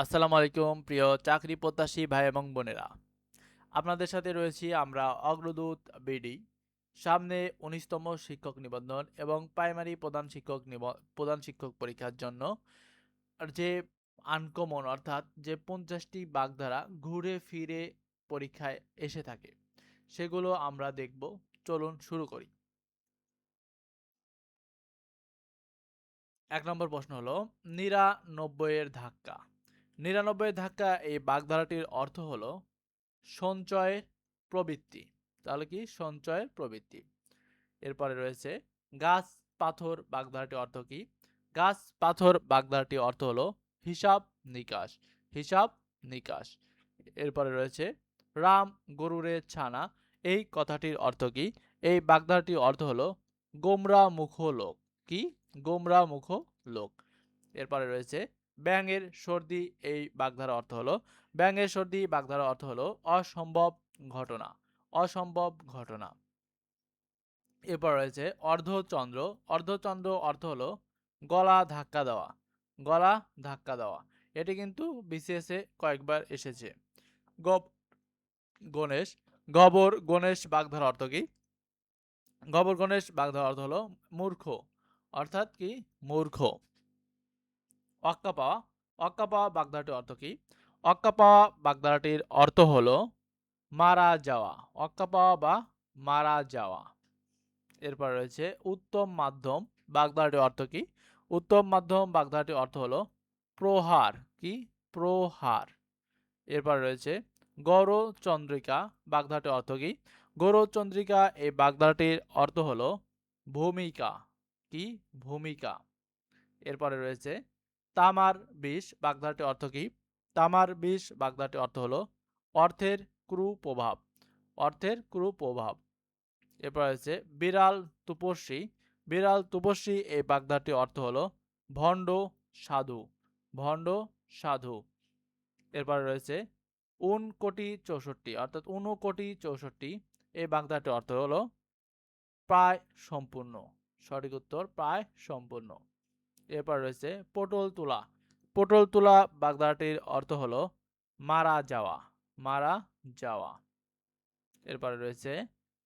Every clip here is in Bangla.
আসসালামু আলাইকুম প্রিয় চাকরি প্রত্যাশী ভাই এবং বোনেরা। আপনাদের সাথে রয়েছি আমরা অগ্রদূত বিডি। সামনে ১৯তম শিক্ষক নিবন্ধন এবং প্রাইমারি প্রধান শিক্ষক পরীক্ষার জন্য যে আনকমন অর্থাৎ যে ৫০টি বাগধারা ঘুরে ফিরে পরীক্ষায় এসে থাকে সেগুলো আমরা দেখব। চলুন শুরু করি। ১ নম্বর প্রশ্ন হলো ৯৯ এর ধাক্কা। ৯৯ এর ধাক্কা এই বাগধারাটির অর্থ হলো সঞ্চয়ের প্রবৃত্তি। তাহলে কি সঞ্চয়ের প্রবৃত্তি। এরপরে রয়েছে গাছ পাথর বাগধারাটির অর্থ কি? গাছ পাথর বাগধারাটির অর্থ হলো হিসাব নিকাশ। হিসাব নিকাশ। এরপরে রয়েছে রাম গরুরে ছানা এই কথাটির অর্থ কি? এই বাগধারাটির অর্থ হলো গোমরা মুখ লোক। কি? গোমরা মুখ লোক। এরপরে রয়েছে ব্যাঙের সর্দি এই বাগধারার অর্থ হলো ব্যাঙের সর্দি বাগধারার অর্থ হলো অসম্ভব ঘটনা। অসম্ভব ঘটনা। এরপর রয়েছে অর্ধচন্দ্র। অর্ধচন্দ্র অর্থ হলো গলা ধাক্কা দেওয়া। গলা ধাক্কা দেওয়া। এটি কিন্তু বিসিএস এ কয়েকবার এসেছে। গব গণেশ। গবর গণেশ বাগধারার অর্থ কি? গবর গণেশ বাগধারার অর্থ হলো মূর্খ। অর্থাৎ কি? মূর্খ। অক্কা পাওয়া। অক্কা পাওয়া বাগধারাটির অর্থ কি? অক্কা পাওয়া বাগধারাটির অর্থ হলো মারা যাওয়া। অক্কা পাওয়া বা মারা যাওয়া। এরপর রয়েছে উত্তম মাধ্যম বাগধারাটির অর্থ কি? উত্তম মাধ্যম বাগধারাটির অর্থ হলো প্রহার। কি? প্রহার। এরপর রয়েছে গৌরচন্দ্রিকা বাগধারাটির অর্থ কি? গৌরচন্দ্রিকা এই বাগধারাটির অর্থ হলো ভূমিকা। কি? ভূমিকা। এরপরে রয়েছে তামার বিষ বাগধারাটির অর্থ কি? তামার বিষ বাগধারাটির অর্থ হলো অর্থের কুপ্রভাব। অর্থের কুপ্রভাব। এরপর রয়েছে বিড়াল তপস্বী। বিড়াল তপস্বী এই বাগধারাটির অর্থ হলো ভণ্ড সাধু। ভণ্ড সাধু। এরপর রয়েছে ৬৯ অর্থাৎ ৬৯ এই বাগধারাটির অর্থ হলো প্রায় সম্পূর্ণ। সঠিক উত্তর প্রায় সম্পূর্ণ। এরপর রয়েছে পটল তোলা। পটল তোলা বাগধারাটির অর্থ হলো মারা যাওয়া। মারা যাওয়া। এরপরে রয়েছে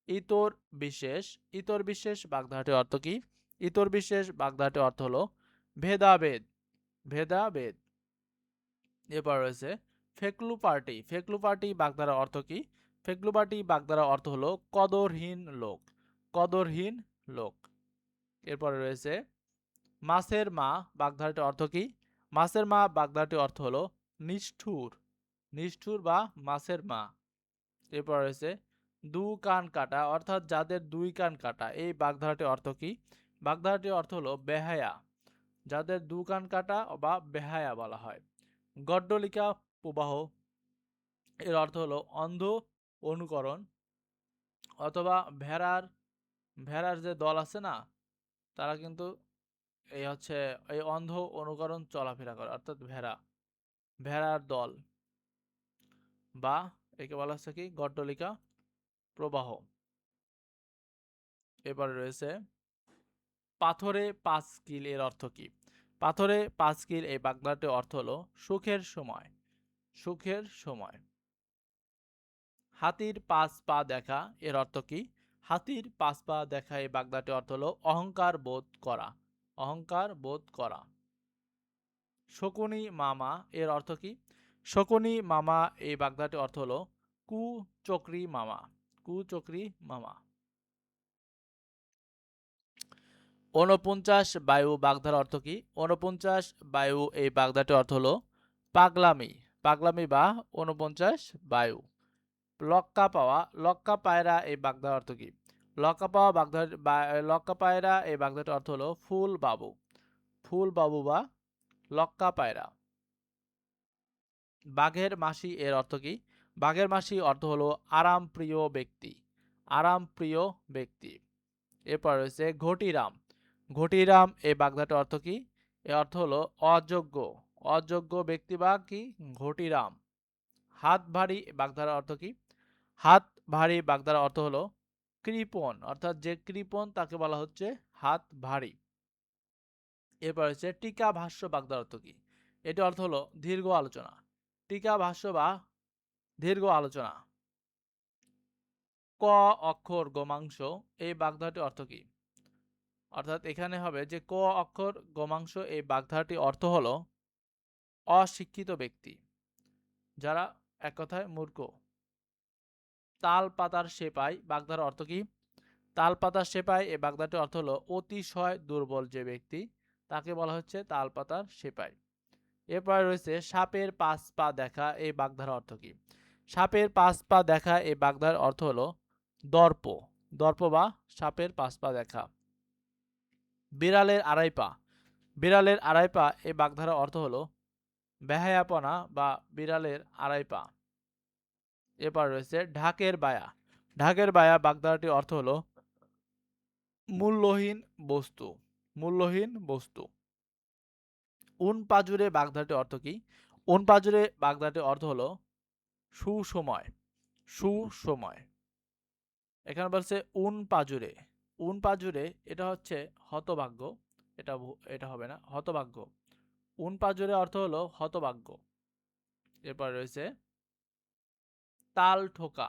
ইতর বিশেষ। ইতর বিশেষ বাগধারাটির অর্থ কি? ইতর বিশেষ বাগধারাটির অর্থ হলো ভেদাভেদ। ভেদাভেদ। এরপর রয়েছে ফেকলু পার্টি। ফেকলু পার্টি বাগধারার অর্থ কি? ফেকলু পার্টি বাগধারার অর্থ হলো কদরহীন লোক। কদরহীন লোক। এরপরে রয়েছে মাছের মা বাগধারাটির অর্থ কি? মাছের মা বাগধারাটির অর্থ হলো নিষ্ঠুর। নিষ্ঠুর বা মাছের মা। এরপর রয়েছে দু কান কাটা অর্থাৎ যাদের দুই কান কাটা এই বাগধারাটির অর্থ কি? বাগধারাটির অর্থ হলো বেহায়া। যাদের দু কান কাটা বা বেহায়া বলা হয়। গড্ডলিকা প্রবাহ এর অর্থ হলো অন্ধ অনুকরণ অথবা ভেড়ার যে দল আছে না তারা কিন্তু এই হচ্ছে এই অন্ধ অনুকরণ চলাফেরা করে অর্থাৎ ভেড়ার দল বা একে বলা হচ্ছে কি গড্ডলিকা প্রবাহ। এবারে রয়েছে পাথরে ৫ কিল এর অর্থ কি? পাথরে ৫ কিল এই বাগধারাটির অর্থ হলো সুখের সময়। সুখের সময়। হাতির ৫ পা দেখা এর অর্থ কি? হাতির ৫ পা দেখা এই বাগধারাটির অর্থ হলো অহংকার বোধ করা। অহংকার বোধ করা। শকুনি মামা এর অর্থ কি? শকুনি মামা এই বাগধারাটির অর্থ হলো কুচক্রী মামা। কুচক্রী মামা। ৪৯ বায়ু বাগধারার অর্থ কি? ৪৯ বায়ু এই বাগধারাটির অর্থ হলো পাগলামি। পাগলামি বা ৪৯ বায়ু। লক্কা পাওয়া লক্কা পায়রা এই বাগধারার অর্থ কি? লক্কা পাওয়া লক্কা পায়রা এই বাগধারাটির অর্থ হলো ফুল বাবু। ফুল বাবু বা লক্কা পায়রা। বাঘের মাসি এর অর্থ কি? বাঘের মাসি অর্থ হলো আরামপ্রিয় ব্যক্তি। আরামপ্রিয় ব্যক্তি। এরপর রয়েছে ঘটিরাম। ঘটিরাম এই বাগধারাটির অর্থ কি? এর অর্থ হলো অযোগ্য। অযোগ্য ব্যক্তি বা কি? ঘটিরাম। হাত ভারী বাগধারার অর্থ কি? হাত ভারী বাগধারার অর্থ হলো কৃপণ অর্থাৎ যে কৃপণ তাকে বলা হচ্ছে হাত ভারী। এরপর হচ্ছে টিকা ভাষ্য বাগধারার অর্থ কি? এটি অর্থ হলো দীর্ঘ আলোচনা। টিকা ভাষ্য বা দীর্ঘ আলোচনা। ক অক্ষর গোমাংস এই বাগধারাটির অর্থ কি? অর্থাৎ এখানে হবে যে ক অক্ষর গোমাংস এই বাগধারাটির অর্থ হলো অশিক্ষিত ব্যক্তি, যারা এক কথায় মূর্খ। তাল পাতার সেপাই বাগধারার অর্থ কি? তাল পাতার সেপাই এই বাগধারাটির অর্থ হলো অতিশয় দুর্বল যে ব্যক্তি, তাকে বলা হচ্ছে তাল পাতার সেপাই। এরপরে রয়েছে সাপের 5 পা দেখা এই বাগধারার অর্থ কি? সাপের 5 পা দেখা এই বাগধারার অর্থ হলো দর্প। দর্প বা সাপের 5 পা দেখা। বিড়ালের আড়াই পা। বিড়ালের আড়াই পা এই বাগধারার অর্থ হলো বেহায়াপনা বা বিড়ালের আড়াই পা। এরপর রয়েছে ঢাকের বায়া। ঢাকের বায়া বাগধারাটির অর্থ হলো মূল্যহীন বস্তু। মূল্যহীন বস্তু। উন পাজুরে বাগধারাটির অর্থ কি? উন পাজুরে বাগধারাটির অর্থ হলো সুসময়। সুসময়। এখানে বলছে উন পাজুরে। উন পাজুরে এটা হচ্ছে হতভাগ্য। এটা হবে না, হতভাগ্য। উন পাজুরে অর্থ হলো হতভাগ্য। এরপর রয়েছে তাল ঠোকা।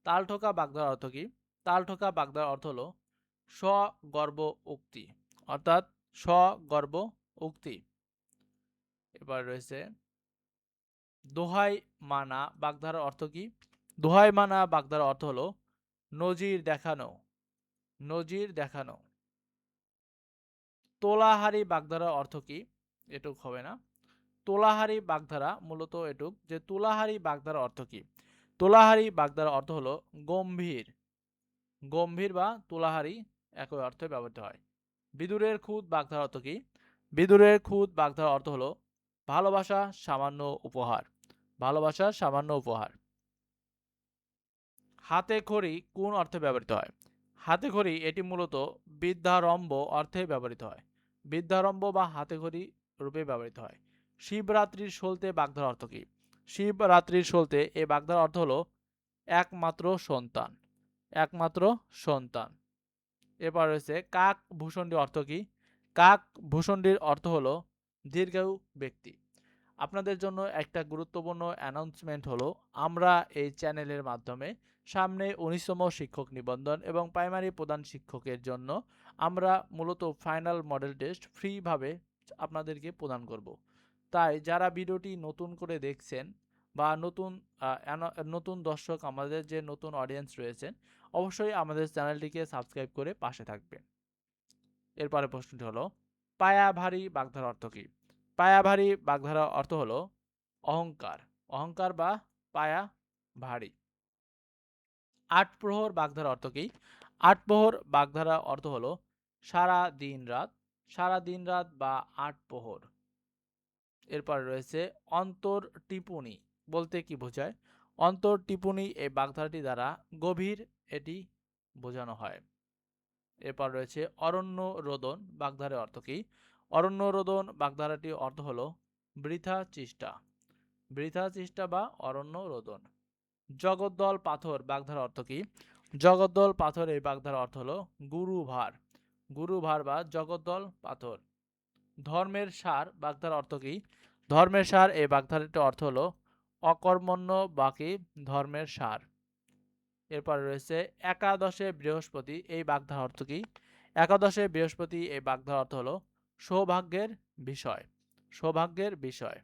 তাল ঠোকা বাগধারার অর্থ কি? তাল ঠোকা বাগধারার অর্থ হলো স্বগর্ব উক্তি, অর্থাৎ স্বগর্ব উক্তি। এবার রয়েছে দোহাই মানা বাগধারার অর্থ কি? দোহাই মানা বাগধারার অর্থ হলো নজির দেখানো। নজির দেখানো। তোলাহারি বাগধারার অর্থ কি? এটুক হবে না। তোলাহারি বাগধারা মূলত এটুক যে তোলাহারি বাগধারার অর্থ কি? তোলাহারি বাগধারার অর্থ হলো গম্ভীর। গম্ভীর বা তোলাহারি একই অর্থে ব্যবহৃত হয়। বিদুরের খুদ বাগধারার অর্থ কি? বিদুরের খুদ বাগধারার অর্থ হলো ভালোবাসা সামান্য উপহার। ভালোবাসা সামান্য উপহার। হাতে খড়ি কোন অর্থে ব্যবহৃত হয়? হাতে খড়ি এটি মূলত বিদ্যারম্ভ অর্থে ব্যবহৃত হয়। বিদ্যারম্ভ বা হাতে খড়ি রূপে ব্যবহৃত হয়। শিবরাত্রির সলতে বাগধারার অর্থ কি? শিবরাত্রির সলতে এই বাগধারার অর্থ হলো একমাত্র সন্তান। একমাত্র সন্তান। এরপর রয়েছে কাক ভূষণ্ডির অর্থ কি? কাক ভূষণ্ডির অর্থ হলো দীর্ঘায়ু ব্যক্তি। আপনাদের জন্য একটা গুরুত্বপূর্ণ অ্যানাউন্সমেন্ট হলো আমরা এই চ্যানেলের মাধ্যমে সামনে 19তম শিক্ষক নিবন্ধন এবং প্রাইমারি প্রধান শিক্ষকের জন্য আমরা মূলত ফাইনাল মডেল টেস্ট ফ্রিভাবে আপনাদেরকে প্রদান করব। তাই যারা ভিডিওটি নতুন করে দেখছেন বা নতুন দর্শক, আমাদের যে নতুন অডিয়েন্স রয়েছেন, অবশ্যই আমাদের চ্যানেলটিকে সাবস্ক্রাইব করে পাশে থাকবেন। এরপরে প্রশ্নটি হলো পায়াভারী বাগধারার অর্থ কি? পায়াভারী বাগধারার অর্থ হলো অহংকার। অহংকার বা পায়া ভারী। আট প্রহর বাগধারার অর্থ কি? আট প্রহর বাগধারার অর্থ হলো সারা দিন রাত। সারা দিন রাত বা আট প্রহর। এরপর রয়েছে অন্তর টিপুনি বলতে কি বোঝায়? অন্তর টিপুনি এই বাগধারাটি দ্বারা গভীর এটি বোঝানো হয়। এরপর রয়েছে অরণ্য রোদন বাগধারার অর্থ কি? অরণ্য রোদন বাগধারাটির অর্থ হলো বৃথা চেষ্টা। বৃথা চেষ্টা বা অরণ্য রোদন। জগদ্দল পাথর বাগধারার অর্থ কি? জগদ্দল পাথর এই বাগধারার অর্থ হলো গুরুভার। গুরুভার বা জগদ্দল পাথর। ধর্মের সার বাগধারার অর্থ কি? ধর্মের সার এই বাগধারাটির অর্থ হলো অকর্মণ্য বাকি ধর্মের সার। এরপর রয়েছে একাদশে বৃহস্পতি এই বাগধারার অর্থ কি? একাদশে বৃহস্পতি এই বাগধারার অর্থ হলো সৌভাগ্যের বিষয়। সৌভাগ্যের বিষয়।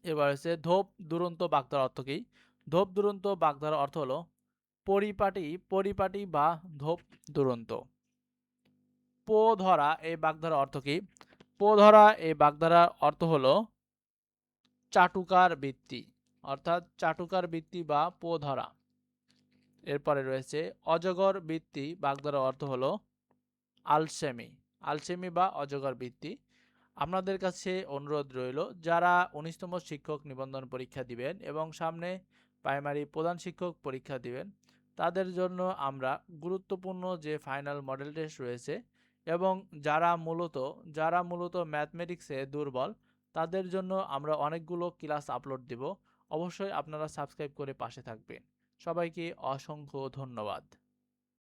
এবার রয়েছে ধোপ দুরন্ত বাগধারার অর্থ কি? ধোপ দুরন্ত বাগধারার অর্থ হলো পরিপাটি। পরিপাটি বা ধোপ দুরন্ত। পো ধরা এই বাগধারার অর্থ কি? পো ধরা এই বাগধারার অর্থ হলো চাটুকার বৃত্তি, অর্থাৎ চাটুকার বৃত্তি বা পো ধরা। এরপরে রয়েছে অজগর বৃত্তি বাগধারার অর্থ হলো আলসেমি। আলসেমি বা অজগর বৃত্তি। আপনাদের কাছে অনুরোধ রইল, যারা 19তম শিক্ষক নিবন্ধন পরীক্ষা দিবেন এবং সামনে প্রাইমারি প্রধান শিক্ষক পরীক্ষা দিবেন, তাদের জন্য আমরা গুরুত্বপূর্ণ যে ফাইনাল মডেল টেস্ট রয়েছে এবং যারা মূলত ম্যাথমেটিক্সে দুর্বল, তাদের জন্য আমরা অনেকগুলো ক্লাস আপলোড দিব। অবশ্যই আপনারা সাবস্ক্রাইব করে পাশে থাকবেন। সবাইকে অসংখ্য ধন্যবাদ।